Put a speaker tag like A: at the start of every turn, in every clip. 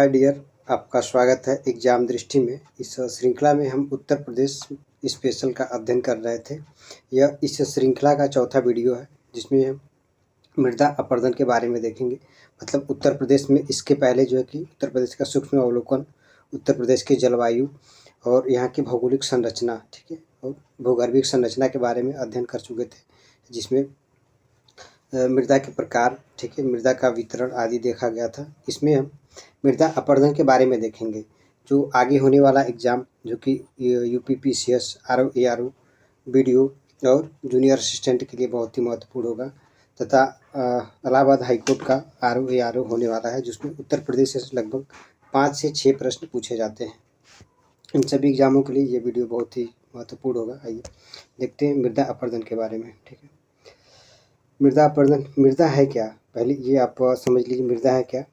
A: Hi dear, आपका स्वागत है एग्जाम दृष्टि में। इस श्रृंखला में हम उत्तर प्रदेश स्पेशल का अध्ययन कर रहे थे। यह इस श्रृंखला का चौथा वीडियो है जिसमें हम मृदा अपरदन के बारे में देखेंगे। मतलब उत्तर प्रदेश में इसके पहले जो है कि उत्तर प्रदेश का सूक्ष्म अवलोकन, उत्तर प्रदेश की जलवायु और यहाँ की भौगोलिक संरचना, ठीक है, और भूगर्भिक संरचना के बारे में अध्ययन कर चुके थे, जिसमें मृदा के प्रकार, ठीक है, मृदा का वितरण आदि देखा गया था। इसमें हम मृदा अपरदन के बारे में देखेंगे, जो आगे होने वाला एग्ज़ाम जो कि यूपीपीसीएस, आरओ एआरओ, बीडीओ और जूनियर असिस्टेंट के लिए बहुत ही महत्वपूर्ण होगा, तथा इलाहाबाद हाईकोर्ट का आरओ एआरओ होने वाला है, जिसमें उत्तर प्रदेश से लगभग 5 से 6 प्रश्न पूछे जाते हैं। इन सभी एग्ज़ामों के लिए ये वीडियो बहुत ही महत्वपूर्ण होगा। आइए देखते हैं मृदा अपरदन के बारे में। ठीक है, मृदा अपरदन, मृदा है क्या? पहले ये आप समझ लीजिए, मृदा है क्या?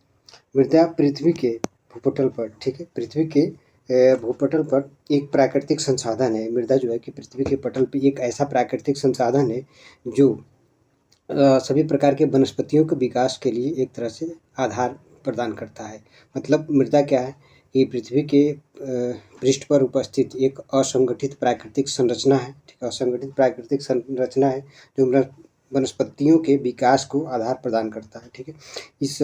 A: मृदा पृथ्वी के भूपटल पर, ठीक है, पृथ्वी के भूपटल पर एक प्राकृतिक संसाधन है। मृदा जो है कि पृथ्वी के पटल पे एक ऐसा प्राकृतिक संसाधन है जो सभी प्रकार के वनस्पतियों के विकास के लिए एक तरह से आधार प्रदान करता है। मतलब मृदा क्या है कि पृथ्वी के पृष्ठ पर उपस्थित एक असंगठित प्राकृतिक संरचना है। ठीक है, असंगठित प्राकृतिक संरचना है जो वनस्पतियों के विकास को आधार प्रदान करता है। ठीक है, इस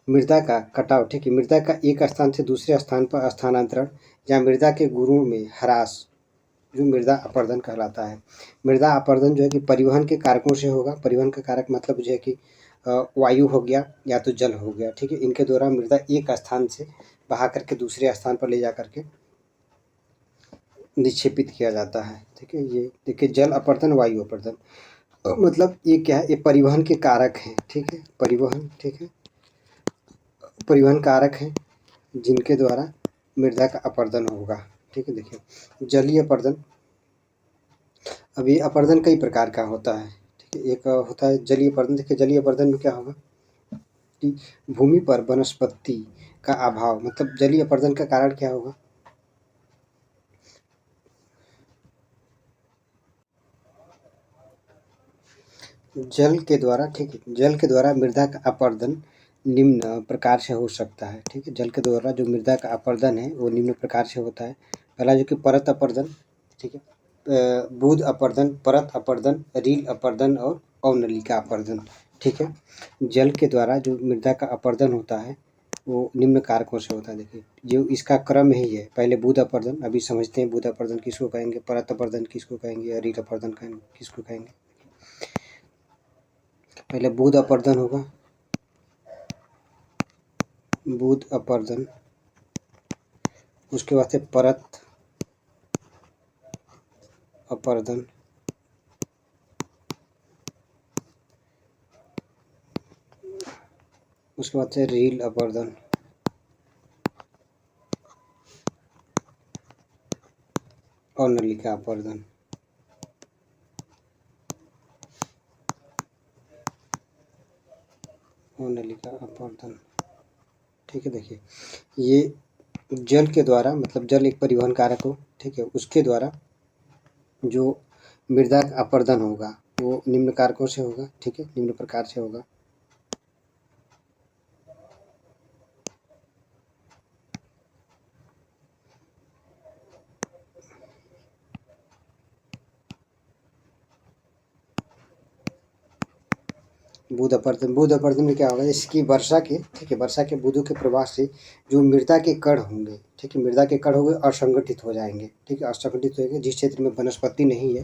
A: मृदा का कटाव, ठीक है, मृदा का एक स्थान से दूसरे स्थान पर स्थानांतरण या मृदा के गुणों में ह्रास जो मृदा अपरदन कहलाता है। मृदा अपरदन जो है कि परिवहन के कारकों से होगा। परिवहन का कारक मतलब जो है कि वायु हो गया या तो जल हो गया। ठीक है, इनके द्वारा मृदा एक स्थान से बहा करके दूसरे स्थान पर ले जा करके निक्षेपित किया जाता है। ठीक है, ये देखिए, जल अपरदन, वायु अपरदन, मतलब ये क्या है, ये परिवहन के कारक हैं। ठीक है, परिवहन, ठीक है, परिवहन कारक हैं जिनके द्वारा मृदा का अपरदन होगा। ठीक है, देखिए जलीय अपरदन। अभी अपरदन कई प्रकार का होता है। ठीक है, एक होता है जलीय अपरदन। देखिए जलीय अपरदन में क्या होगा कि भूमि पर वनस्पति का अभाव, मतलब जलीय अपरदन का कारण क्या होगा? जल के द्वारा, ठीक है, जल के द्वारा मृदा का अपरदन निम्न प्रकार से हो सकता है। ठीक है, जल के द्वारा जो मृदा का अपरदन है वो निम्न प्रकार से होता है। पहला जो कि परत अपरदन, ठीक है, बूंद अपरदन, परत अपरदन, रील अपरदन और अवनलिका अपरदन। ठीक है, जल के द्वारा जो मृदा का अपरदन होता है वो निम्न कारकों से होता है। देखिए जो इसका क्रम ही है, पहले बूंद अपरदन, अभी समझते हैं बूंद अपरदन किसको कहेंगे, परत अपरदन किसको कहेंगे, रील अपरदन किसको कहेंगे। पहले बूंद अपरदन होगा, बूंद अपरदन, उसके बाद से परत अपरदन, उसके बाद से रील अपरदन, और नलिका अपरदन। और नलिका अपरदन, ठीक है, देखिए ये जल के द्वारा, मतलब जल एक परिवहन कारक हो, ठीक है, उसके द्वारा जो मृदा का अपरदन होगा वो निम्न कारकों से होगा। ठीक है, निम्न प्रकार से होगा। बूंद अपरदन, बूंद अपरदन में क्या होगा, इसकी वर्षा के, ठीक है, वर्षा के बूंदों के प्रवाह से जो मृदा के कण होंगे, ठीक है, मृदा के कण होंगे असंगठित हो जाएंगे। ठीक है, असंगठित होंगे। जिस क्षेत्र में वनस्पति नहीं है,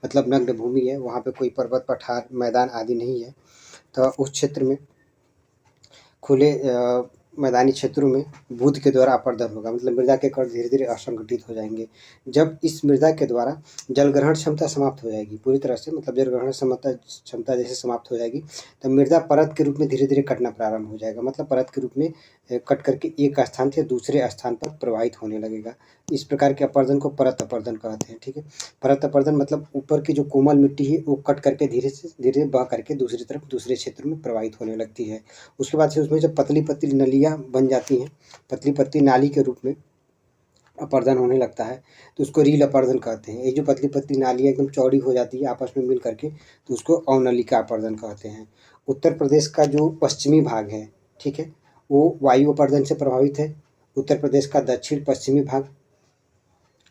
A: मतलब नग्न भूमि है, वहाँ पे कोई पर्वत, पठार, मैदान आदि नहीं है, तो उस क्षेत्र में खुले मैदानी क्षेत्रों में बूंद के द्वारा अपरदन होगा। मतलब मृदा के कण धीरे धीरे असंगठित हो जाएंगे। जब इस मृदा के द्वारा जल ग्रहण क्षमता समाप्त हो जाएगी पूरी तरह से, मतलब जल ग्रहण क्षमता जैसे समाप्त हो जाएगी, तब मृदा परत के रूप में धीरे धीरे कटना प्रारंभ हो जाएगा। मतलब परत के रूप में कट करके एक स्थान से दूसरे स्थान पर प्रवाहित होने लगेगा। इस प्रकार के अपरदन को परत अपरदन कहते हैं। ठीक है, परत अपरदन मतलब ऊपर की जो कोमल मिट्टी है वो कट करके धीरे से धीरे बह करके दूसरी तरफ, दूसरे क्षेत्र में प्रवाहित होने लगती है। उसके बाद से उसमें जब पतली पतली नलियाँ बन जाती हैं, पतली पतली नाली के रूप में अपरदन होने लगता है, तो उसको रील अपरदन कहते हैं। ये जो पतली पतली नालियाँ एकदम चौड़ी हो जाती है आपस में मिल करके, तो उसको अवनलिका अपरदन कहते हैं। उत्तर प्रदेश का जो पश्चिमी भाग है, ठीक है, वो वायु अपर्दन से प्रभावित है। उत्तर प्रदेश का दक्षिण पश्चिमी भाग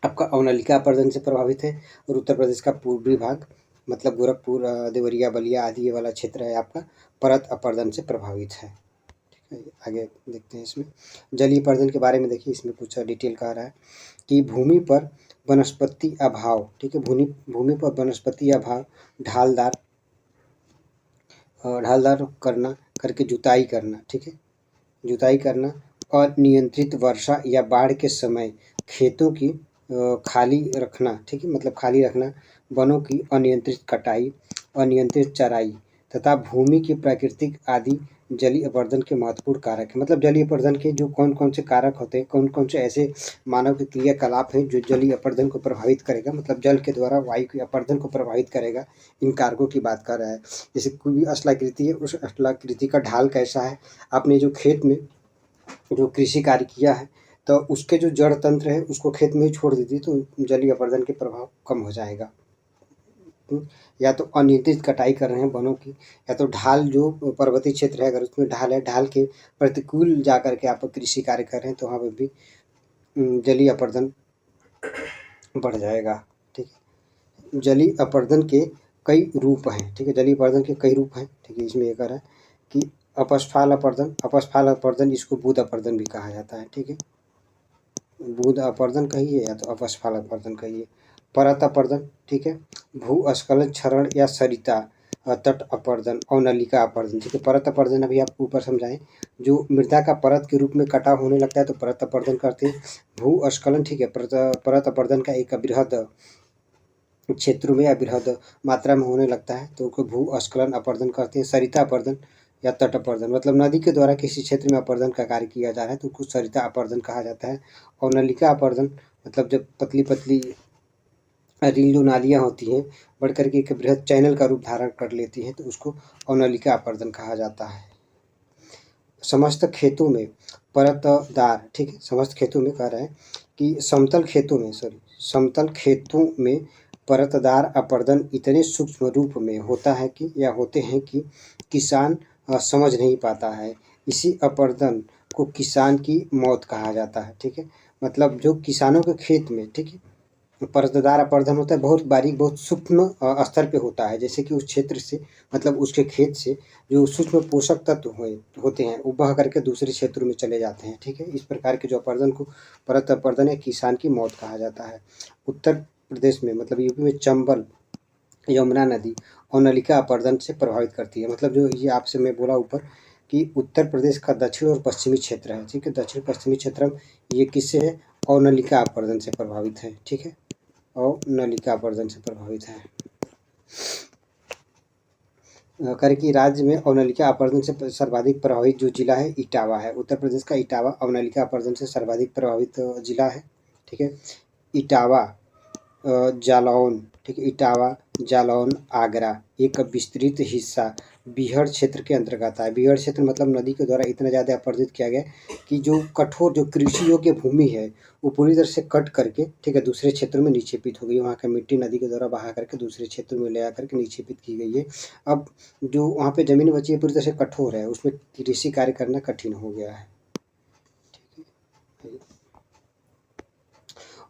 A: आपका अवनलिका अपर्दन से प्रभावित है। और उत्तर प्रदेश का पूर्वी भाग मतलब गोरखपुर, देवरिया, बलिया आदि ये वाला क्षेत्र है आपका परत अपर्दन से प्रभावित है। ठीक है, आगे देखते हैं इसमें जलीय अपर्दन के बारे में। देखिए इसमें कुछ डिटेल कह रहा है कि भूमि पर वनस्पति अभाव, ठीक है, भूमि पर वनस्पति अभाव, ढालदार करना करके जुताई करना, ठीक है, जुताई करना, अनियंत्रित वर्षा या बाढ़ के समय खेतों की खाली रखना, ठीक है, मतलब खाली रखना, वनों की अनियंत्रित कटाई, अनियंत्रित चराई तथा भूमि की प्राकृतिक आदि जलीय अपर्दन के महत्वपूर्ण कारक है। मतलब जलीय अपर्दन के जो कौन कौन से कारक होते हैं, कौन कौन से ऐसे मानव के क्रियाकलाप हैं जो जलीय अपर्दन को प्रभावित करेगा, मतलब जल के द्वारा वायु के अपर्दन को प्रभावित करेगा, इन कारकों की बात कर रहा है। जैसे कोई भी स्थलाकृति है, उस स्थलाकृति का ढाल कैसा है, आपने जो खेत में जो कृषि कार्य किया है तो उसके जो जड़ तंत्र है उसको खेत में ही छोड़ दीजिए तो जलीय अपर्दन के प्रभाव कम हो जाएगा। या तो अनियंत्रित कटाई कर रहे हैं वनों की, या तो ढाल जो पर्वतीय क्षेत्र है अगर उसमें ढाल है, ढाल के प्रतिकूल जा कर के आप कृषि कार्य कर रहे हैं तो वहाँ पर भी जलीय अपर्दन बढ़ जाएगा। ठीक है, जलीय अपर्दन के कई रूप हैं, ठीक है, जलीय अपर्दन के कई रूप हैं। ठीक है, इसमें ये कह रहा है कि अपस्फाल अपर्दन इसको बूंद अपर्दन भी कहा जाता है। ठीक है, बूंद अपर्दन कहिए या तो अपस्फाल अपर्दन कहिए। परत अपर्दन, ठीक है, भूस्खलन क्षरण या सरिता तट अपर्दन, अवनलिका अपर्दन। ठीक है, परत अपर्दन अभी आप ऊपर समझाएं, जो मृदा का परत के रूप में कटाव होने लगता है तो परत अपर्दन करते हैं। भूस्खलन, ठीक है, परत अपर्दन का एक बृहद क्षेत्रों में या बृहद मात्रा में होने लगता है तो उसको भूस्खलन अपर्दन करते हैं। सरिता अपर्दन या तट अपर्दन, मतलब नदी के द्वारा किसी क्षेत्र में अपर्दन का कार्य किया जा रहा है तो उसको सरिता अपर्दन कहा जाता है। और नलिका अपर्दन मतलब जब पतली पतली रील जो नालियाँ होती हैं बढ़ करके एक बृहद चैनल का रूप धारण कर लेती हैं तो उसको अवनलिका अपर्दन कहा जाता है। समस्त खेतों में परतदार, ठीक है, समस्त खेतों में कह रहा है कि समतल खेतों में परतदार अपर्दन इतने सूक्ष्म रूप में होता है कि या होते हैं कि किसान समझ नहीं पाता है। इसी अपर्दन को किसान की मौत कहा जाता है। ठीक है, मतलब जो किसानों के खेत में, ठीक है, परतदार अपर्दन होता है, बहुत बारीक, बहुत सूक्ष्म स्तर पे होता है। जैसे कि उस क्षेत्र से मतलब उसके खेत से जो सूक्ष्म पोषक तत्व होते हैं वो बह करके दूसरे क्षेत्रों में चले जाते हैं। ठीक है, इस प्रकार के जो अपर्दन को परत अपर्दन या किसान की मौत कहा जाता है। उत्तर प्रदेश में मतलब यूपी में चंबल यमुना नदी अवनलिका अपर्दन से प्रभावित करती है। मतलब जो ये आपसे मैं बोला ऊपर कि उत्तर प्रदेश का दक्षिण और पश्चिमी क्षेत्र है, ठीक है, दक्षिण पश्चिमी क्षेत्र में ये किससे है, अवनलिका अपर्दन से प्रभावित है। ठीक है, अवनलिका अपर्दन से प्रभावित है। कर कि राज्य में अवनलिका अपर्दन से सर्वाधिक प्रभावित जो जिला है इटावा है। उत्तर प्रदेश का इटावा अवनलिका अपर्दन से सर्वाधिक प्रभावित जिला है। ठीक है, इटावा, जालौन, ठीक है, इटावा, जालौन, आगरा एक विस्तृत हिस्सा बीहड़ क्षेत्र के अंतर्गत है। बीहड़ क्षेत्र मतलब नदी के द्वारा इतना ज़्यादा अपर्दित किया गया कि जो कठोर जो कृषि योग्य भूमि है वो पूरी तरह से कट करके, ठीक है, दूसरे क्षेत्रों में निक्षेपित हो गई। वहाँ का मिट्टी नदी के द्वारा बहा करके दूसरे क्षेत्रों में ले आकर के निक्षेपित की गई है। अब जो वहाँ पे ज़मीन बची है पूरी तरह से कठोर है, उसमें कृषि कार्य करना कठिन हो गया है।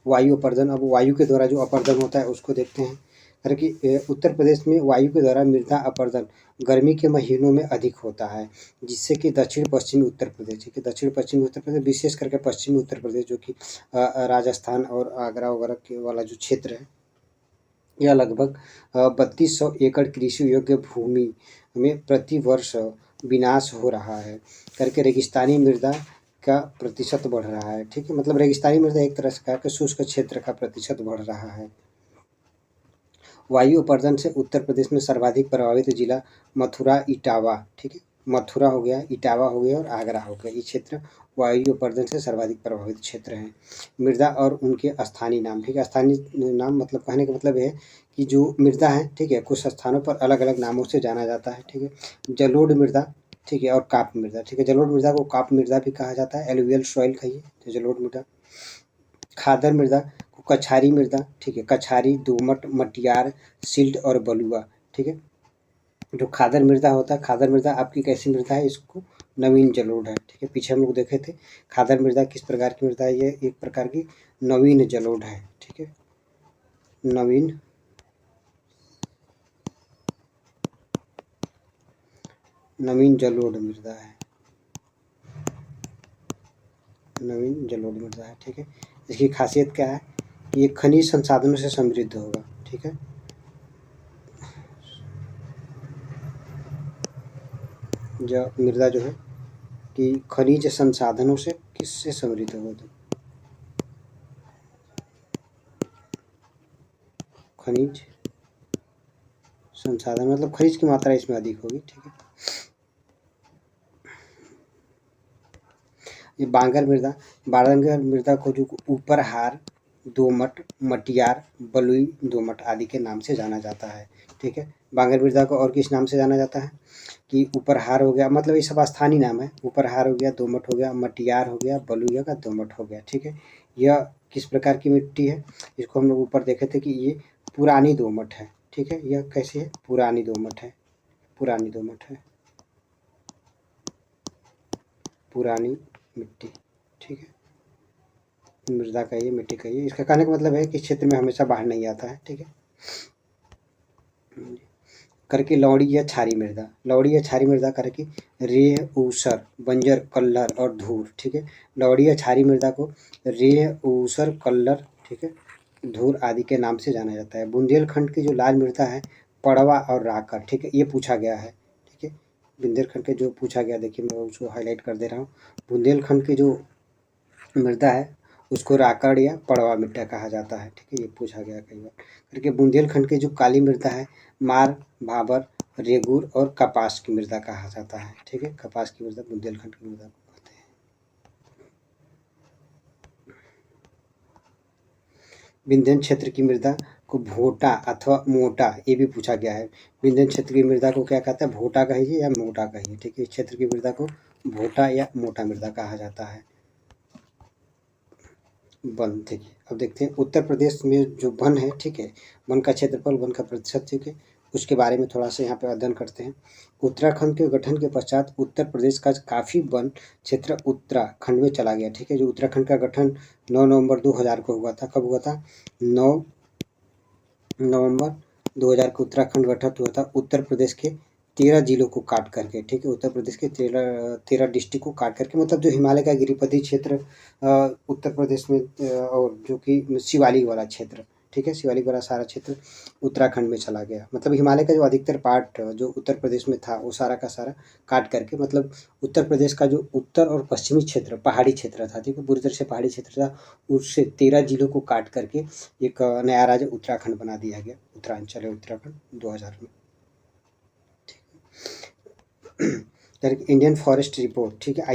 A: वायु अपर्दन, अब वायु के द्वारा जो अपर्दन होता है उसको देखते हैं। अरे कि उत्तर प्रदेश में वायु के द्वारा मृदा अपर्दन गर्मी के महीनों में अधिक होता है, जिससे कि दक्षिण पश्चिमी उत्तर प्रदेश, ठीक है, दक्षिण पश्चिमी उत्तर प्रदेश विशेष करके पश्चिमी उत्तर प्रदेश जो कि राजस्थान और आगरा वगैरह के वाला जो क्षेत्र है यह लगभग 3200 एकड़ कृषि योग्य भूमि में प्रति वर्ष विनाश हो रहा है करके रेगिस्तानी मृदा का प्रतिशत बढ़ रहा है। ठीक है, मतलब रेगिस्तानी मृदा एक तरह से कहा कि शुष्क क्षेत्र का प्रतिशत बढ़ रहा है। वायु अपर्दन से उत्तर प्रदेश में सर्वाधिक प्रभावित जिला मथुरा, इटावा, ठीक है, मथुरा हो गया, इटावा हो गया और आगरा हो गया। ये क्षेत्र वायु अपर्दन से सर्वाधिक प्रभावित क्षेत्र हैं। मृदा और उनके स्थानीय नाम, ठीक है, स्थानीय नाम मतलब कहने का मतलब है कि जो मृदा है, ठीक है, कुछ स्थानों पर अलग अलग नामों से जाना जाता है। ठीक है, जलोढ़ मृदा, ठीक है, और काप मृदा, ठीक है, जलोढ़ मृदा को काप मृदा भी कहा जाता है, एलुवियल सॉइल कहिए तो जलोढ़ मृदा। खादर मृदा को कछारी मृदा, ठीक है, कछारी, दोमट, मटियार, सिल्ट और बलुआ। ठीक है, जो खादर मृदा होता है, खादर मृदा आपकी कैसी मृदा है, इसको नवीन जलोढ़ है। ठीक है, पीछे हम लोग देखे थे खादर मृदा किस प्रकार की मृदा है, ये एक प्रकार की नवीन जलोढ़ है। ठीक है, नवीन जलोढ़ मृदा है, नवीन जलोढ़ मृदा है। ठीक है, इसकी खासियत क्या है कि ये खनिज संसाधनों से समृद्ध होगा। ठीक है, जो मृदा जो है कि खनिज संसाधनों से किससे समृद्ध होगा, तो खनिज संसाधन मतलब खनिज की मात्रा इसमें अधिक होगी। ठीक है, ये बांगर मृदा को जो ऊपर हार, दोमट, मटियार, बलुई दोमट आदि के नाम से जाना जाता है। ठीक है, बांगर मृदा को और किस नाम से जाना जाता है कि ऊपरहार हो गया, मतलब ये सब स्थानीय नाम है। ऊपरहार हो गया, दोमट हो गया, मटियार हो गया, बलुई हो गया, दोमट हो गया। ठीक है, यह किस प्रकार की मिट्टी है, इसको हम लोग ऊपर देखे थे कि ये पुरानी दोमट है। ठीक है, यह कैसी है, पुरानी दोमट है, पुरानी दोमट है, पुरानी मिट्टी। ठीक है, मृदा का ये, मिट्टी का ये, इसका कहने का मतलब है कि क्षेत्र में हमेशा बाढ़ नहीं आता है। ठीक है, करके लौड़ी या क्षारी मृदा, लौड़ी या क्षारी मृदा करके रेह, ऊसर, बंजर, कल्लर और धूर। ठीक है, लौड़ी या क्षारी मृदा को रेह, ऊसर, कल्लर, ठीक है, धूर आदि के नाम से जाना जाता है। बुंदेलखंड की जो लाल मृदा है, पड़वा और राकर। ठीक है, ये पूछा गया है। ठीक है, बुंदेलखंड के जो पूछा गया, देखिए मैं उसको हाईलाइट कर दे रहा हूँ। बुंदेलखंड की जो मृदा है उसको राकड़ या पड़वा मिट्टी कहा जाता है। ठीक है, ये पूछा गया कई बार करके। बुंदेलखंड की जो काली मृदा है, मार, भाबर, रेगुर और कपास की मृदा कहा जाता है। ठीक है, कपास की मृदा बुंदेलखंड की मृदा को कहते हैं। विंध्यन क्षेत्र की मृदा को भोटा अथवा मोटा, ये भी पूछा गया है। विंध्यन क्षेत्र की मृदा को क्या कहता है, भोटा कहिए या मोटा कहिए। ठीक है, इस क्षेत्र की मृदा को भोटा या मोटा मृदा कहा जाता है। वन, देखिए अब देखते हैं उत्तर प्रदेश में जो वन है। ठीक है, वन का क्षेत्रफल, वन का प्रतिशत, ठीक है, उसके बारे में थोड़ा सा यहाँ पे अध्ययन करते हैं। उत्तराखंड के गठन के पश्चात उत्तर प्रदेश का काफ़ी वन क्षेत्र उत्तराखंड में चला गया। ठीक है, जो उत्तराखंड का गठन 9 नवंबर 2000 को हुआ था। कब हुआ था, 9 नवंबर 2000 को उत्तराखंड गठन हुआ था। उत्तर प्रदेश के 13 जिलों को काट करके। ठीक है, उत्तर प्रदेश के 13 डिस्ट्रिक्ट को काट करके, मतलब जो हिमालय का गिरिपति क्षेत्र उत्तर प्रदेश में और जो कि शिवालिक वाला क्षेत्र, ठीक है, शिवालिक वाला सारा क्षेत्र उत्तराखंड में चला गया। मतलब हिमालय का जो अधिकतर पार्ट जो उत्तर प्रदेश में था वो सारा का सारा काट करके, मतलब उत्तर प्रदेश का जो उत्तर और पश्चिमी क्षेत्र पहाड़ी क्षेत्र था, ठीक है, पूरी तरह से पहाड़ी क्षेत्र था, उससे 13 जिलों को काट करके एक नया राज्य उत्तराखंड बना दिया गया। उत्तरांचल है उत्तराखंड 2000 में। इंडियन फॉरेस्ट रिपोर्ट, ठीक है,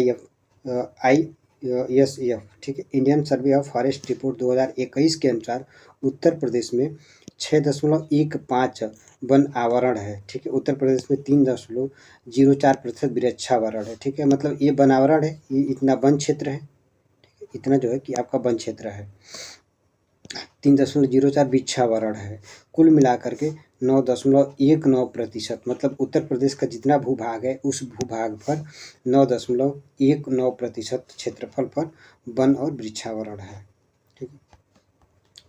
A: IFSF, ठीक है, Indian survey of forest report 2021 के अनुसार उत्तर प्रदेश में 6.15 वन आवरण है। ठीक है, उत्तर प्रदेश में 3.04% वृक्षावरण है। ठीक है, मतलब ये वनावरण है, ये इतना वन क्षेत्र है। ठीक है, इतना जो है कि आपका वन क्षेत्र है। 3.04 वृक्षावरण है। कुल मिलाकर के 9.19%, मतलब उत्तर प्रदेश का जितना भूभाग है उस भूभाग पर 9.19% क्षेत्रफल पर वन और वृक्षावरण है। ठीक है,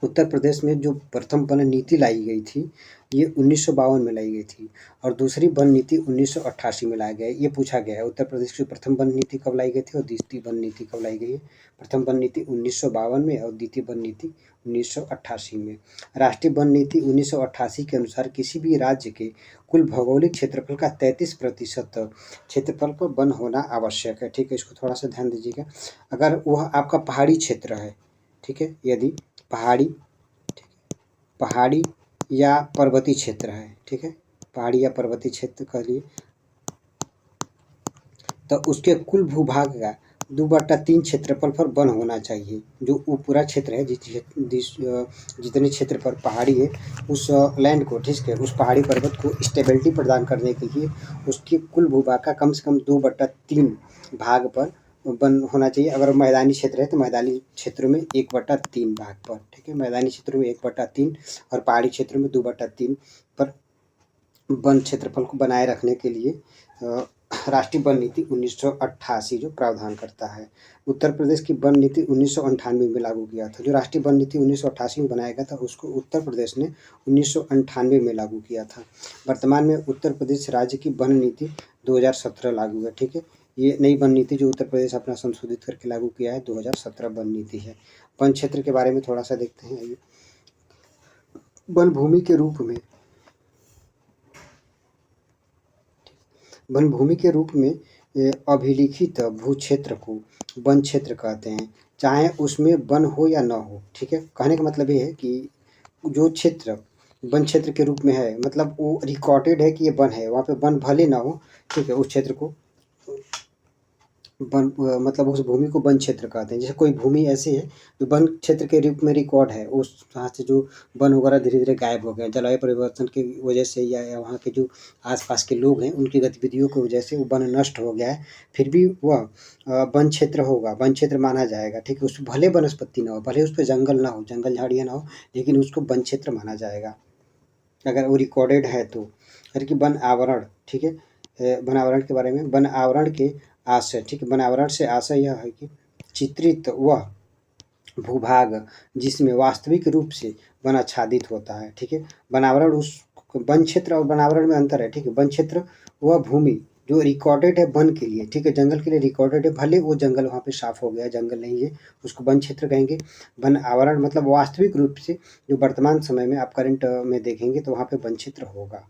A: उत्तर प्रदेश में जो प्रथम वन नीति लाई गई थी ये 1952 में लाई गई थी, और दूसरी वन नीति 1988 में लाया गया है। ये पूछा गया है उत्तर प्रदेश की प्रथम वन नीति कब लाई गई थी और द्वितीय वन नीति कब लाई गई है। प्रथम वन नीति 1952 में और द्वितीय वन नीति 1988 में। राष्ट्रीय वन नीति 1988 के अनुसार किसी भी राज्य के कुल भौगोलिक क्षेत्रफल का 33% क्षेत्रफल पर वन होना आवश्यक है। ठीक है, इसको थोड़ा सा ध्यान दीजिएगा। अगर वह आपका पहाड़ी क्षेत्र है, ठीक है, यदि पहाड़ी या पर्वतीय क्षेत्र है, ठीक है, पहाड़ी या पर्वतीय क्षेत्र कह लिए, तो उसके कुल भूभाग का 2/3 क्षेत्रफल पर वन होना चाहिए। जो वो पूरा क्षेत्र है जितने क्षेत्र पर पहाड़ी है उस लैंड को, ठीक है, उस पहाड़ी पर्वत को स्टेबिलिटी प्रदान करने के लिए उसके कुल भूभाग का कम से कम 2/3 भाग पर वन होना चाहिए। अगर मैदानी क्षेत्र है तो मैदानी क्षेत्रों में 1/3 भाग पर, ठीक है, मैदानी क्षेत्रों में 1/3 और पहाड़ी क्षेत्रों में 2/3 पर वन क्षेत्रफल को बनाए रखने के लिए राष्ट्रीय वन नीति 1988 जो प्रावधान करता है। उत्तर प्रदेश की वन नीति 1998 में लागू किया था। जो राष्ट्रीय वन नीति 1988 में बनाया गया था उसको उत्तर प्रदेश ने 1998 में लागू किया था। वर्तमान में उत्तर प्रदेश राज्य की वन नीति 2017 लागू है। ठीक है, ये नई वन नीति जो उत्तर प्रदेश अपना संशोधित करके लागू किया है 2017 वन नीति है। वन क्षेत्र के बारे में थोड़ा सा देखते हैं। आइए, वन भूमि के रूप में वन भूमि के रूप में अभिलिखित भू क्षेत्र को वन क्षेत्र कहते हैं, चाहे उसमें वन हो या न हो। ठीक है, कहने का मतलब ये है कि जो क्षेत्र वन क्षेत्र के रूप में है, मतलब वो रिकॉर्डेड है कि ये वन है, वहाँ पे वन भले ना हो, ठीक है, उस क्षेत्र को वन मतलब उस भूमि को वन क्षेत्र कहते हैं। जैसे कोई भूमि ऐसी है जो वन क्षेत्र के रूप में रिकॉर्ड है, उस वहाँ से जो वन वगैरह धीरे धीरे गायब हो गए, जलवायु परिवर्तन की वजह से या वहाँ के जो आसपास के लोग हैं उनकी गतिविधियों की वजह से वो वन नष्ट हो गया है, फिर भी वह वन क्षेत्र होगा, वन क्षेत्र माना जाएगा। ठीक है, उस भले वनस्पति ना हो, भले उस पर जंगल ना हो, जंगल झाड़ियाँ ना हो, लेकिन उसको वन क्षेत्र माना जाएगा अगर वो रिकॉर्डेड है तो। कि वन आवरण, ठीक है, वन आवरण के बारे में, वन आवरण के आशय, ठीक है, वन आवरण से आशय यह है कि चित्रित वह भूभाग जिसमें वास्तविक रूप से वन आच्छादित होता है। ठीक है, वनावरण उस वन क्षेत्र और वनावरण में अंतर है। ठीक है, वन क्षेत्र वह भूमि जो रिकॉर्डेड है वन के लिए, ठीक है, जंगल के लिए रिकॉर्डेड है, भले वो जंगल वहाँ पे साफ हो गया, जंगल नहीं है, उसको वन क्षेत्र कहेंगे। वन आवरण मतलब वास्तविक रूप से जो वर्तमान समय में आप करंट में देखेंगे तो वहाँ पे वन क्षेत्र होगा।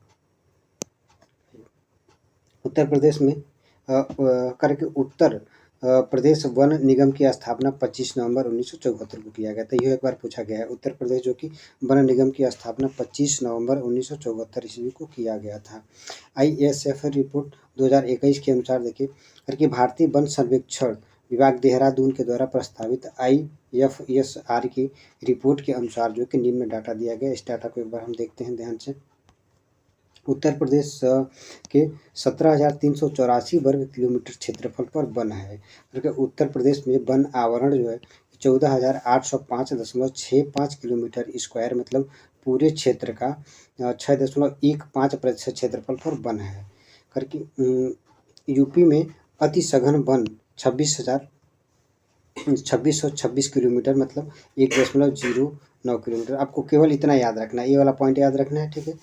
A: उत्तर प्रदेश में करके उत्तर प्रदेश वन निगम की स्थापना 25 नवंबर 1974 को किया गया था। यह एक बार पूछा गया है। उत्तर प्रदेश जो कि वन निगम की स्थापना 25 नवंबर 1974 ईस्वी को किया गया था। ISF रिपोर्ट 2021 के अनुसार देखिए, करके भारतीय वन सर्वेक्षण विभाग देहरादून के द्वारा प्रस्तावित IFSR की रिपोर्ट के अनुसार जो कि निम्न डाटा दिया गया। इस डाटा को एक बार हम देखते हैं ध्यान से। उत्तर प्रदेश के 17,384 वर्ग किलोमीटर क्षेत्रफल पर वन है। उत्तर प्रदेश में वन आवरण जो है 14,805.65 किलोमीटर स्क्वायर, मतलब पूरे क्षेत्र का 6.15% क्षेत्रफल पर वन है। करके यूपी में अति सघन वन 2626 किलोमीटर, मतलब 1.09 किलोमीटर। आपको केवल इतना याद रखना है, ये वाला पॉइंट याद रखना है। ठीक है,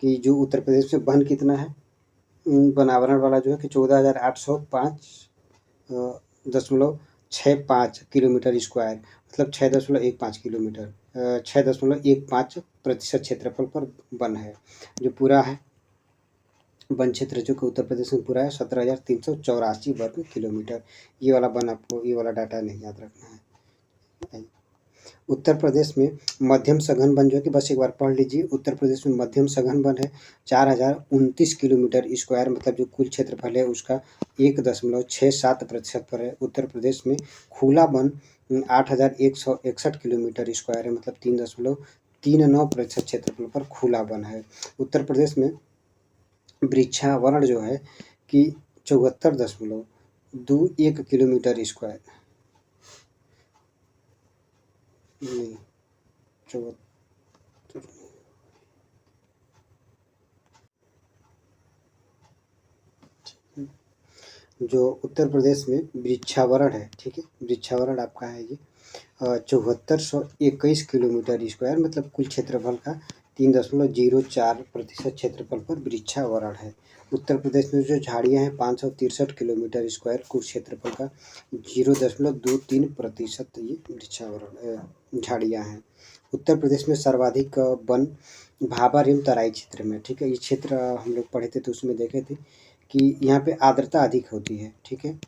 A: कि जो उत्तर प्रदेश में वन कितना है, वन आवरण वाला जो है कि 14,805.65 किलोमीटर स्क्वायर, मतलब 6.15 किलोमीटर, 6.15% क्षेत्रफल पर वन है। जो पूरा है वन क्षेत्र जो कि उत्तर प्रदेश में पूरा है 17,384 वर्ग किलोमीटर। ये वाला वन आपको, ये वाला डाटा नहीं याद रखना है। उत्तर प्रदेश में मध्यम सघन वन जो है कि बस एक बार पढ़ लीजिए। उत्तर प्रदेश में मध्यम सघन वन है 4,029 किलोमीटर स्क्वायर, मतलब जो कुल क्षेत्रफल है उसका 1.67% पर है। उत्तर प्रदेश में खुला वन 8,161 किलोमीटर स्क्वायर है, मतलब 3.39% क्षेत्रफल पर खुला वन है। उत्तर प्रदेश में वृक्षावरण जो है कि 74.21 किलोमीटर स्क्वायर, नहीं 74, जो उत्तर प्रदेश में वृक्षावरण है, ठीक है, वृक्षावरण आपका है ये 7421 किलोमीटर स्क्वायर, मतलब कुल क्षेत्रफल का 3.04% क्षेत्रफल पर वृक्षावरण है। उत्तर प्रदेश में जो झाड़ियाँ हैं 563 किलोमीटर स्क्वायर, कुल क्षेत्रफल का 0.23% ये वृक्षावरण झाड़ियाँ हैं। उत्तर प्रदेश में सर्वाधिक वन भाबर एवं तराई क्षेत्र में, ठीक है, ये क्षेत्र हम लोग पढ़े थे तो उसमें देखे थे कि यहाँ पे आर्द्रता अधिक होती है। ठीक है,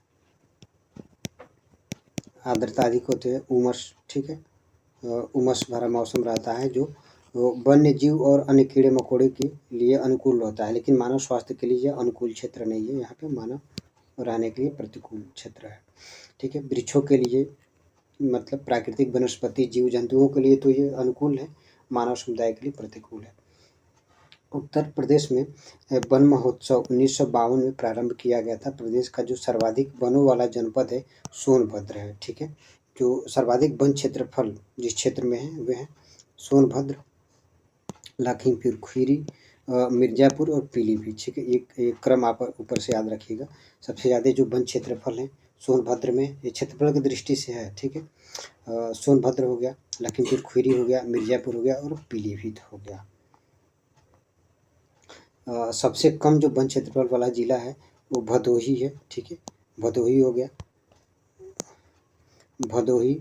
A: आर्द्रता अधिक होती है, उमस, ठीक है, उमस भरा मौसम रहता है जो वन्य जीव और अन्य कीड़े मकोड़े के लिए अनुकूल होता है, लेकिन मानव स्वास्थ्य के लिए यह अनुकूल क्षेत्र नहीं है। यहाँ पे मानव रहने के लिए प्रतिकूल क्षेत्र है। ठीक है, वृक्षों के लिए मतलब प्राकृतिक वनस्पति जीव जंतुओं के लिए तो ये अनुकूल है, मानव समुदाय के लिए प्रतिकूल है। उत्तर प्रदेश में वन महोत्सव 1952 में प्रारंभ किया गया था। प्रदेश का जो सर्वाधिक वनों वाला जनपद है सोनभद्र है। ठीक है, जो सर्वाधिक वन क्षेत्रफल जिस क्षेत्र में है वे हैं सोनभद्र, लखीमपुर खीरी, मिर्ज़ापुर और पीलीभीत, ठीक है। एक क्रम आप ऊपर से याद रखिएगा। सबसे ज़्यादा जो वन क्षेत्रफल है सोनभद्र में, ये क्षेत्रफल की दृष्टि से है, ठीक है। सोनभद्र हो गया, लखीमपुर खीरी हो गया, मिर्ज़ापुर हो गया और पीलीभीत हो गया। सबसे कम जो वन क्षेत्रफल वाला जिला है वो भदोही है, ठीक है। भदोही हो गया, भदोही,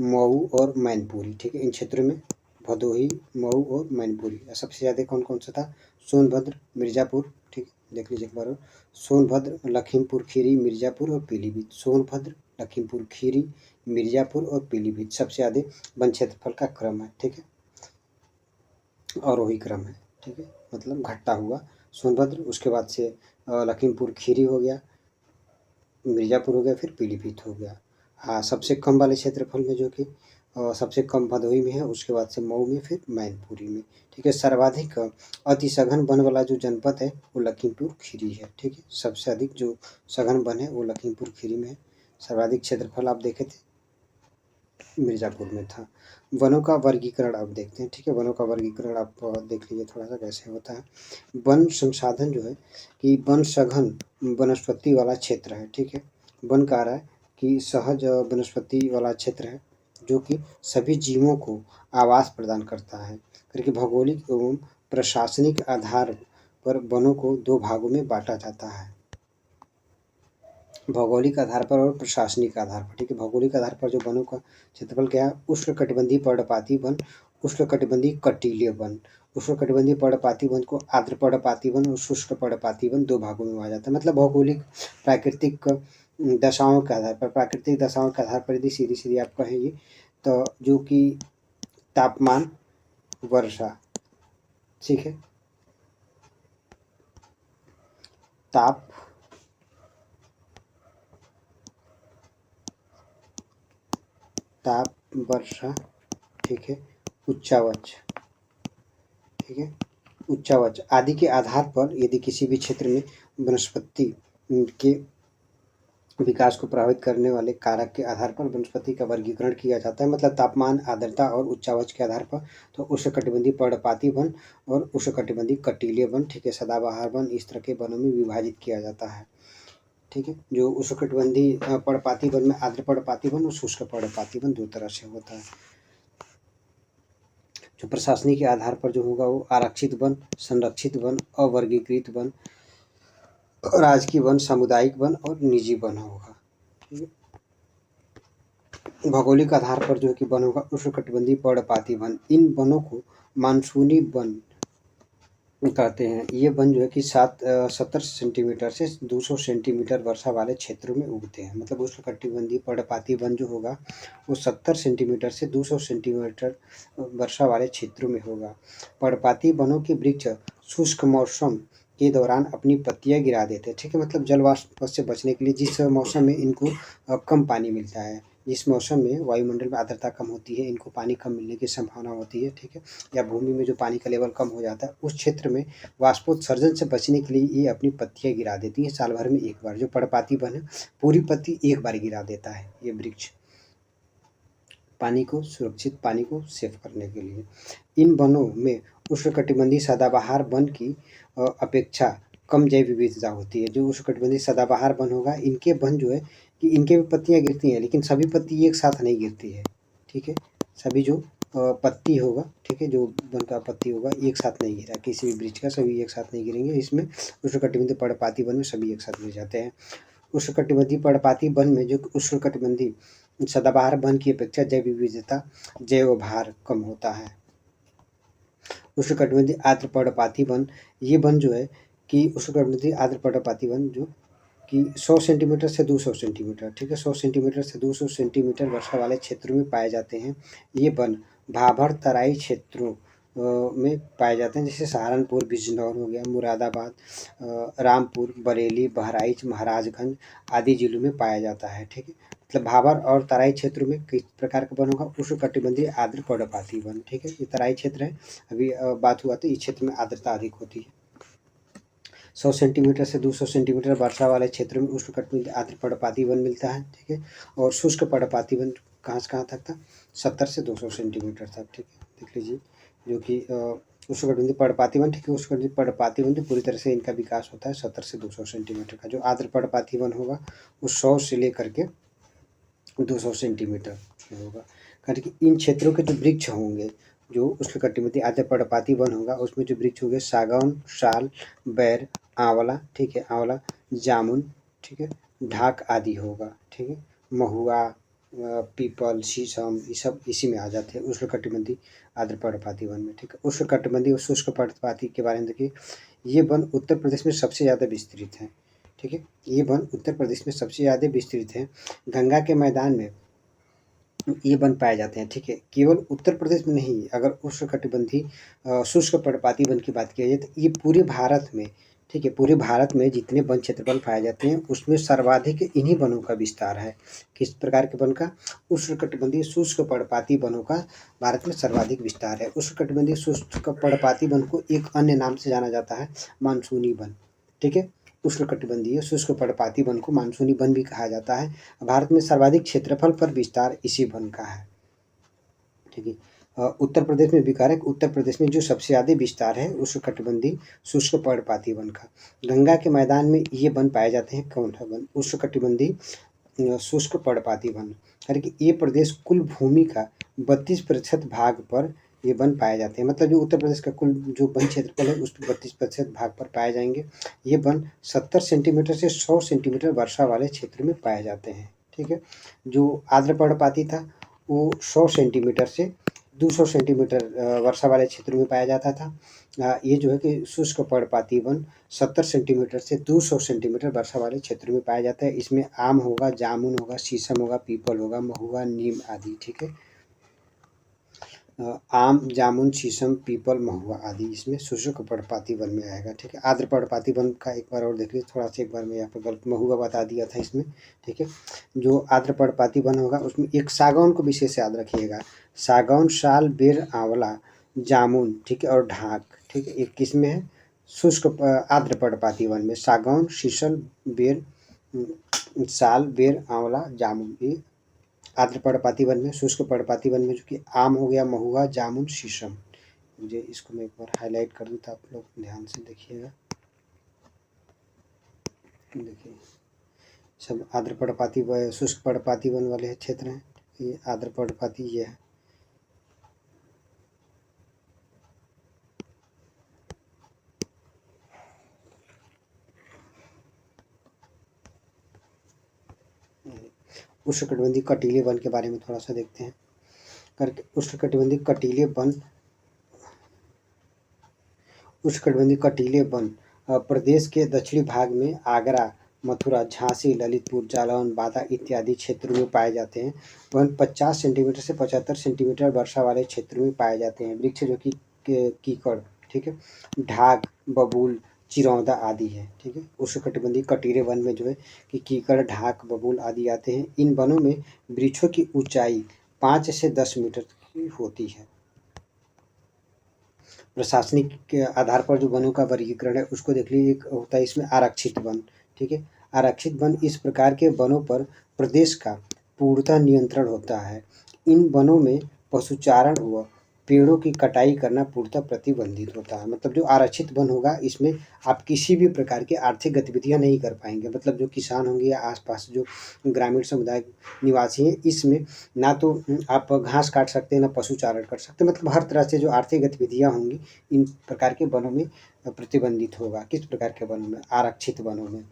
A: मऊ और मैनपुरी, ठीक है। इन क्षेत्रों में भदोही, मऊ और मैनपुरी। सबसे ज़्यादा कौन कौन सा था? सोनभद्र, मिर्ज़ापुर, ठीक है। देख लीजिए एक बार और। सोनभद्र, लखीमपुर खीरी, मिर्ज़ापुर और पीलीभीत। सोनभद्र, लखीमपुर खीरी, मिर्ज़ापुर और पीलीभीत सबसे ज़्यादा वन क्षेत्रफल का क्रम है, ठीक है। और वही क्रम है, ठीक है, मतलब घटता हुआ। सोनभद्र, उसके बाद से लखीमपुर खीरी हो गया, मिर्ज़ापुर हो गया, फिर पीलीभीत हो गया। हाँ, सबसे कम वाले क्षेत्रफल में जो कि सबसे कम भदोही में है, उसके बाद से मऊ में, फिर मैनपुरी में, ठीक है। सर्वाधिक अति सघन वन वाला जो जनपद है वो लखीमपुर खीरी है, ठीक है। सबसे अधिक जो सघन वन है वो लखीमपुर खीरी में है। सर्वाधिक क्षेत्रफल आप देखे थे मिर्ज़ापुर में था। वनों का वर्गीकरण आप देखते हैं, ठीक है। वनों का वर्गीकरण आप देख लीजिए थोड़ा सा कैसे होता है। वन संसाधन जो है कि वन सघन वनस्पति वाला क्षेत्र है, ठीक है। वन कह रहा है कि सहज वनस्पति वाला क्षेत्र है जो कि सभी जीवों को आवास प्रदान करता है करके भौगोलिक एवं प्रशासनिक आधार पर वनों को दो भागों में बांटा जाता है। भौगोलिक आधार पर और प्रशासनिक आधार पर, ठीक है। भौगोलिक आधार पर जो वनों का क्षेत्रफल क्या है? उष्णकटिबंधीय पर्णपाती वन, उष्णकटिबंधीय कटीले वन। उष्णकटिबंधीय पर्णपाती वन को आर्द्र पर्णपाती वन और शुष्क पर्णपाती वन दो भागों में बांटा जाता है। मतलब भौगोलिक प्राकृतिक दशाओं के आधार पर, प्राकृतिक दशाओं के आधार पर यदि सीधी सीधी आप कहेंगे तो जो कि तापमान, वर्षा, ठीक है, ताप, वर्षा, ठीक है, उच्चावच, ठीक है, उच्चावच आदि के आधार पर यदि किसी भी क्षेत्र में वनस्पति के विकास को प्रभावित करने वाले कारक के आधार पर वनस्पति का वर्गीकरण किया जाता है। मतलब तापमान, आर्द्रता और उच्चावच के आधार पर। तो उष्णकटिबंधीय पर्णपाती वन और उष्णकटिबंधीय कटीले वन, ठीक है, सदाबहार वन, इस तरह के वनों में विभाजित किया जाता है, ठीक है। जो उष्णकटिबंधीय पर्णपाती वन में आर्द्र पर्णपाती वन और शुष्क पर्णपाती वन दो तरह से होता है। जो प्रशासनिक के आधार पर जो होगा वो आरक्षित वन, संरक्षित वन, अवर्गीकृत वन, राजकीय वन, सामुदायिक वन और निजी वन होगा। भौगोलिक आधार पर जो है कि वन होगा उष्णकटिबंधीय पर्णपाती वन। इन वनों को मानसूनी वन कहते हैं। ये वन जो है कि 70 सेंटीमीटर से 200 सेंटीमीटर वर्षा वाले क्षेत्रों में उगते हैं। मतलब उष्णकटिबंधीय पर्णपाती वन जो होगा वो 70 सेंटीमीटर से 200 सेंटीमीटर वर्षा वाले क्षेत्रों में होगा। पर्णपाती वनों के वृक्ष शुष्क मौसम के दौरान अपनी पत्तियां गिरा देते हैं, ठीक है। मतलब जल वाष्प से बचने के लिए जिस मौसम में इनको कम पानी मिलता है, जिस मौसम में वायुमंडल में आर्द्रता कम होती है, इनको पानी कम मिलने की संभावना होती है, ठीक है, या भूमि में जो पानी का लेवल कम हो जाता है, उस क्षेत्र में वाष्पोत्सर्जन से बचने के लिए ये अपनी पत्तियां गिरा देती हैं साल भर में एक बार। जो पर्णपाती वन है पूरी पत्ती एक बार गिरा देता है ये वृक्ष, पानी को सुरक्षित, पानी को सेव करने के लिए। इन वनों में उष्णकटिबंधीय सदाबहार वन की अपेक्षा कम जैव विविधता होती है। जो उष्णकटिबंधीय सदाबहार वन होगा, इनके वन जो है कि इनके भी पत्तियां गिरती हैं, लेकिन सभी पत्ती एक साथ नहीं गिरती है, ठीक है। सभी जो पत्ती होगा, ठीक है, जो वन का पत्ती होगा एक साथ नहीं गिरा, किसी भी वृक्ष का सभी एक साथ नहीं गिरेंगे। इसमें उष्णकटिबंधीय पर्णपाती वन में सभी एक साथ गिर जाते हैं। उष्णकटिबंधीय पर्णपाती वन में जो उष्णकटिबंधीय सदाबहार वन की अपेक्षा जैव विविधता, जैव भार कम होता है। उष्णकटिबंधीय आर्द्र पर्णपाती वन, ये वन जो है कि उष्णकटिबंधीय आर्द्र पर्णपाती वन जो कि 100 सेंटीमीटर से 200 सेंटीमीटर, ठीक है, 100 सेंटीमीटर से 200 सेंटीमीटर वर्षा वाले क्षेत्रों में पाए जाते हैं। ये वन भाभर तराई क्षेत्रों में पाए जाते हैं, जैसे सहारनपुर, बिजनौर हो गया, मुरादाबाद, रामपुर, बरेली, बहराइच, महाराजगंज आदि जिलों में पाया जाता है, ठीक है। मतलब भाभर और तराई क्षेत्रों में किस प्रकार का वन होगा? उष्णकटिबंधीय आर्द्र पर्णपाती वन, ठीक है। ये तराई क्षेत्र है, अभी बात हुआ तो इस क्षेत्र में आर्द्रता अधिक होती है। 100 सेंटीमीटर से 200 सेंटीमीटर वर्षा वाले क्षेत्रों में उष्णकटिबंधीय आर्द्र पर्णपाती वन मिलता है, ठीक है। और शुष्क पर्णपाती वन कहाँ से कहाँ तक था? 70 से 200 सेंटीमीटर तक, ठीक है। देख लीजिए जो कि उष्णकटिबंधीय पर्णपाती वन, ठीक है। उष्णकटिबंधीय पर्णपाती वन जो पूरी तरह से इनका विकास होता है 70 से 200 सेंटीमीटर का। जो आर्द्र पर्णपाती वन होगा वो 100 से लेकर के 200 सेंटीमीटर होगा। कारण कि इन क्षेत्रों के जो वृक्ष होंगे, जो उष्णकटिबंधीय आर्द्र पर्णपाती वन होगा उसमें जो वृक्ष होंगे सागौन, साल, बेर, आंवला, ठीक है, आंवला, जामुन, ठीक है, ढाक आदि होगा, ठीक है। महुआ, पीपल, शीशम ये सब इसी में आ जाते हैं उष्णकटिबंधीय आर्द्र पर्णपाती वन में, ठीक है। उष्णकटिबंधीय और शुष्क पर्णपाती के बारे में देखिए, ये वन उत्तर प्रदेश में सबसे ज़्यादा विस्तृत है, ठीक है। ये वन उत्तर प्रदेश में सबसे ज़्यादा विस्तृत है। गंगा के मैदान में ये वन पाए जाते हैं, ठीक है। केवल उत्तर प्रदेश में नहीं, अगर उष्णकटिबंधीय शुष्क पर्णपाती वन की बात की जाए तो ये पूरे भारत में, ठीक है, पूरे भारत में जितने वन क्षेत्रफल पाए जाते हैं उसमें सर्वाधिक इन्हीं वनों का विस्तार है। किस प्रकार के वन का? उष्णकटिबंधीय शुष्क पर्णपाती वनों का भारत में सर्वाधिक विस्तार है। उष्णकटिबंधीय शुष्क पर्णपाती वन को एक अन्य नाम से जाना जाता है मानसूनी वन, ठीक है। उष्णकटिबंधीय शुष्क पर्णपाती वन को मानसूनी वन भी कहा जाता है। भारत में सर्वाधिक क्षेत्रफल पर विस्तार इसी वन का है, ठीक है। उत्तर प्रदेश में विकार है, उत्तर प्रदेश में जो सबसे ज़्यादा विस्तार है उष्णकटिबंधीय शुष्क पर्णपाती वन का। गंगा के मैदान में ये वन पाए जाते हैं। कौन सा वन? उष्णकटिबंधीय शुष्क पर्णपाती वन। यानी कि ये प्रदेश कुल भूमि का 32% भाग पर ये वन पाए जाते हैं। मतलब जो उत्तर प्रदेश का कुल जो वन क्षेत्रफल है उसके 32% भाग पर पाए जाएंगे। ये वन 70 सेंटीमीटर से 100 सेंटीमीटर वर्षा वाले क्षेत्र में पाए जाते हैं, ठीक है। जो आर्द्र पर्णपाती था वो 100 सेंटीमीटर से 200 सेंटीमीटर वर्षा वाले क्षेत्रों में पाया जाता था। ये जो है कि शुष्क पर्णपाती वन 70 सेंटीमीटर से 200 सेंटीमीटर वर्षा वाले क्षेत्रों में पाया जाता है। इसमें आम होगा, जामुन होगा, शीशम होगा, पीपल होगा, महुआ, नीम आदि, ठीक है। आम, जामुन, शीशम, पीपल, महुआ आदि इसमें शुष्क पर्णपाती वन में आएगा, ठीक है। आर्द्र पर्णपाती वन का एक बार और देख लीजिए, थोड़ा सा एक बार मैं यहाँ पर गलत महुआ बता दिया था इसमें, ठीक है। जो आर्द्र पर्णपाती वन होगा उसमें एक सागौन को विशेष याद रखिएगा। सागौन, साल, बेर, आंवला, जामुन, ठीक है, और ढाक, ठीक है, एक किसमें है? शुष्क आर्द्र पर्णपाती वन में। सागौन, शीशल, बेर, साल, बेर, आंवला, जामुन ये आर्द्र पर्णपाती वन में। शुष्क पर्णपाती वन में जो कि आम हो गया, महुआ, जामुन, शीशम। मुझे इसको मैं एक बार हाईलाइट कर दूँ तो आप लोग ध्यान से देखिएगा। देखिए सब आर्द्र पर्णपाती व शुष्क पर्णपाती वन वाले क्षेत्र हैं। ये आर्द्र पर्णपाती ये है। उष्णकटिबंधीय कटीले वन के बारे में थोड़ा सा देखते हैं करके। उष्णकटिबंधीय कटीले वन, उष्णकटिबंधीय कटीले वन प्रदेश के दक्षिणी भाग में आगरा, मथुरा, झांसी, ललितपुर, जालौन, बांदा इत्यादि क्षेत्रों में पाए जाते हैं। वन 50 सेंटीमीटर से 75 सेंटीमीटर वर्षा वाले क्षेत्रों में पाए जाते हैं। वृक्ष जो कि कीकड़, ठीक है, ढाक, बबूल, चिरौंदा आदि है, ठीक है। उष्णकटिबंधीय कटीले वन में जो है कि कीकड़, ढाक, बबूल आदि आते हैं। इन वनों में वृक्षों की ऊंचाई 5 से 10 मीटर की होती है। प्रशासनिक के आधार पर जो वनों का वर्गीकरण है उसको देख लीजिए। एक होता है इसमें आरक्षित वन, ठीक है। आरक्षित वन इस प्रकार के वनों पर प्रदेश का पूर्णतः नियंत्रण होता है। इन वनों में पशुचारण व पेड़ों की कटाई करना पूर्णतः प्रतिबंधित होता है। मतलब जो आरक्षित वन होगा इसमें आप किसी भी प्रकार की आर्थिक गतिविधियां नहीं कर पाएंगे। मतलब जो किसान होंगे या आसपास जो ग्रामीण समुदाय निवासी हैं इसमें ना तो आप घास काट सकते हैं, ना पशु चारण कर सकते हैं। मतलब हर तरह से जो आर्थिक गतिविधियां होंगी इन प्रकार के वनों में प्रतिबंधित होगा। किस प्रकार के वनों में? आरक्षित वनों में।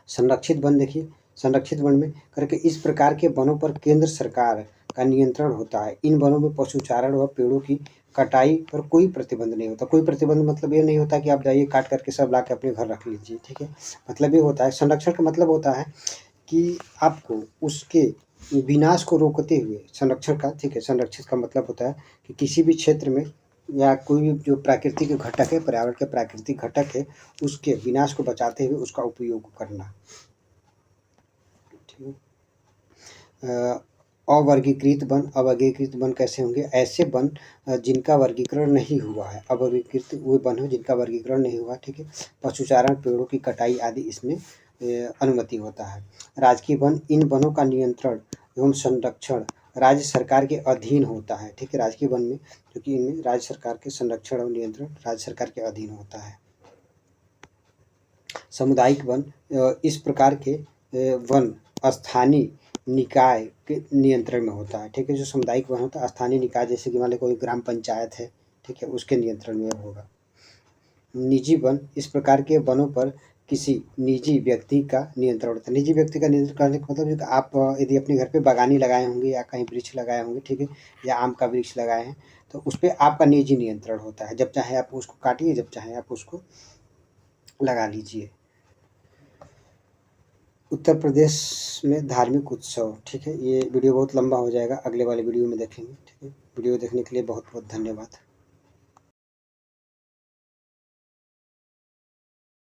A: संरक्षित वन देखिए, संरक्षित वन में करके इस प्रकार के वनों पर केंद्र सरकार का नियंत्रण होता है। इन वनों में पशुचारण व पेड़ों की कटाई पर कोई प्रतिबंध नहीं होता। कोई प्रतिबंध मतलब ये नहीं होता कि आप जाइए काट करके सब ला के अपने घर रख लीजिए, ठीक है। मतलब ये होता है, संरक्षण का मतलब होता है कि आपको उसके विनाश को रोकते हुए संरक्षण का, ठीक है, संरक्षित का मतलब होता है कि किसी भी क्षेत्र में या कोई भी जो प्राकृतिक घटक है, पर्यावरण के प्राकृतिक घटक है, उसके विनाश को बचाते हुए उसका उपयोग करना, ठीक है। अवर्गीकृत वन, अवर्गीकृत वन कैसे होंगे? ऐसे वन जिनका वर्गीकरण नहीं हुआ है। अवर्गीकृत वो वन हो जिनका वर्गीकरण नहीं हुआ, ठीक है। पशुचारण, पेड़ों की कटाई आदि इसमें अनुमति होता है। राजकीय वन इन वनों का नियंत्रण एवं संरक्षण राज्य सरकार के अधीन होता है। ठीक है, राजकीय वन में क्योंकि इनमें राज्य सरकार के संरक्षण और नियंत्रण राज्य सरकार के अधीन होता है। सामुदायिक वन इस प्रकार के वन स्थानीय निकाय के नियंत्रण में होता है। ठीक है, जो सामुदायिक वन होता है स्थानीय निकाय, जैसे कि मान लो कोई ग्राम पंचायत है, ठीक है, उसके नियंत्रण में होगा। निजी वन इस प्रकार के वनों पर किसी निजी व्यक्ति का नियंत्रण होता है। निजी व्यक्ति का नियंत्रण करने का मतलब आप यदि अपने घर पे बागानी लगाए होंगे या कहीं वृक्ष लगाए होंगे, ठीक है, या आम का वृक्ष लगाए हैं, तो उस पर आपका निजी नियंत्रण होता है। जब चाहे आप उसको काटिए, जब चाहे आप उसको लगा लीजिए। उत्तर प्रदेश में धार्मिक उत्सव। ठीक है, ये वीडियो बहुत लंबा हो जाएगा, अगले वाले वीडियो में देखेंगे। ठीक है, वीडियो देखने के लिए बहुत बहुत धन्यवाद।